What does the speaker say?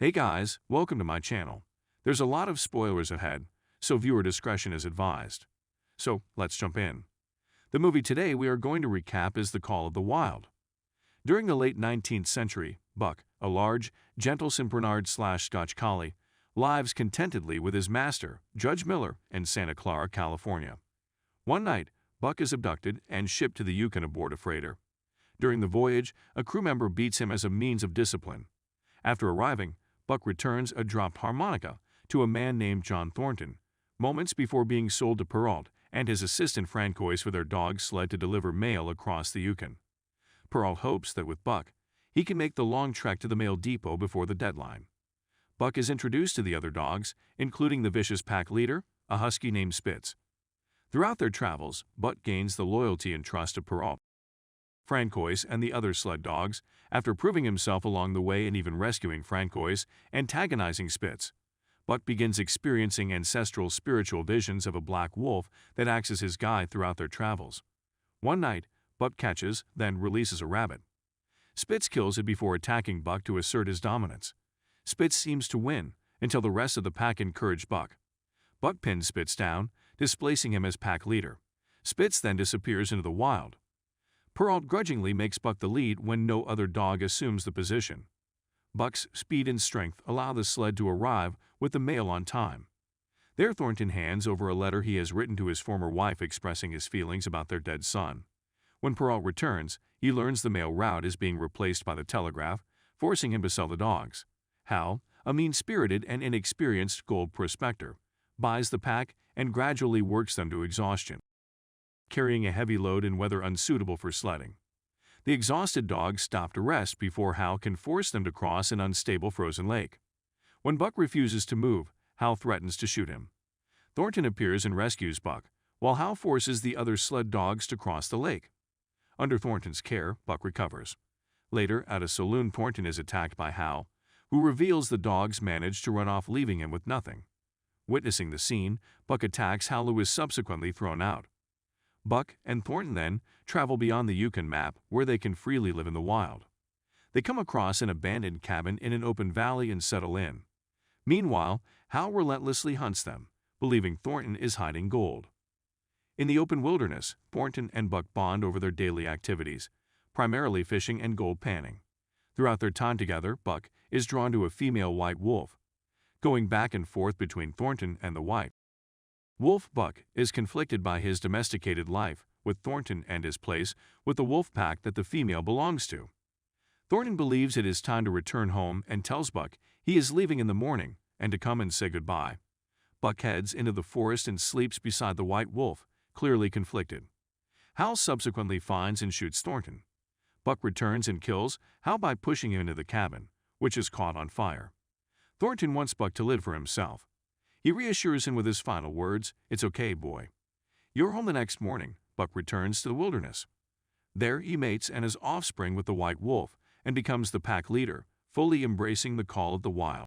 Hey guys, welcome to my channel. There's a lot of spoilers ahead, so viewer discretion is advised. So, let's jump in. The movie today we are going to recap is The Call of the Wild. During the late 19th century, Buck, a large, gentle St. Bernard/Scotch collie, lives contentedly with his master, Judge Miller, in Santa Clara, California. One night, Buck is abducted and shipped to the Yukon aboard a freighter. During the voyage, a crew member beats him as a means of discipline. After arriving, Buck returns a dropped harmonica to a man named John Thornton, moments before being sold to Perrault and his assistant Francois for their dog sled to deliver mail across the Yukon. Perrault hopes that with Buck, he can make the long trek to the mail depot before the deadline. Buck is introduced to the other dogs, including the vicious pack leader, a husky named Spitz. Throughout their travels, Buck gains the loyalty and trust of Perrault, Francois, and the other sled dogs, after proving himself along the way and even rescuing Francois, antagonizing Spitz. Buck begins experiencing ancestral spiritual visions of a black wolf that acts as his guide throughout their travels. One night, Buck catches, then releases a rabbit. Spitz kills it before attacking Buck to assert his dominance. Spitz seems to win, until the rest of the pack encourage Buck. Buck pins Spitz down, displacing him as pack leader. Spitz then disappears into the wild. Perrault grudgingly makes Buck the lead when no other dog assumes the position. Buck's speed and strength allow the sled to arrive with the mail on time. There Thornton hands over a letter he has written to his former wife expressing his feelings about their dead son. When Perrault returns, he learns the mail route is being replaced by the telegraph, forcing him to sell the dogs. Hal, a mean-spirited and inexperienced gold prospector, buys the pack and gradually works them to exhaustion, carrying a heavy load in weather unsuitable for sledding. The exhausted dogs stop to rest before Hal can force them to cross an unstable frozen lake. When Buck refuses to move, Hal threatens to shoot him. Thornton appears and rescues Buck, while Hal forces the other sled dogs to cross the lake. Under Thornton's care, Buck recovers. Later, at a saloon, Thornton is attacked by Hal, who reveals the dogs managed to run off, leaving him with nothing. Witnessing the scene, Buck attacks Hal, who is subsequently thrown out. Buck and Thornton then travel beyond the Yukon map, where they can freely live in the wild. They come across an abandoned cabin in an open valley and settle in. Meanwhile, Hal relentlessly hunts them, believing Thornton is hiding gold. In the open wilderness, Thornton and Buck bond over their daily activities, primarily fishing and gold panning. Throughout their time together, Buck is drawn to a female white wolf, going back and forth between Thornton and the white wolf. Buck is conflicted by his domesticated life with Thornton and his place with the wolf pack that the female belongs to. Thornton believes it is time to return home and tells Buck he is leaving in the morning and to come and say goodbye. Buck heads into the forest and sleeps beside the white wolf, clearly conflicted. Hal subsequently finds and shoots Thornton. Buck returns and kills Hal by pushing him into the cabin, which is caught on fire. Thornton wants Buck to live for himself. He reassures him with his final words, "It's okay, boy." You're home the next morning. Buck returns to the wilderness. There he mates and has offspring with the white wolf and becomes the pack leader, fully embracing the call of the wild.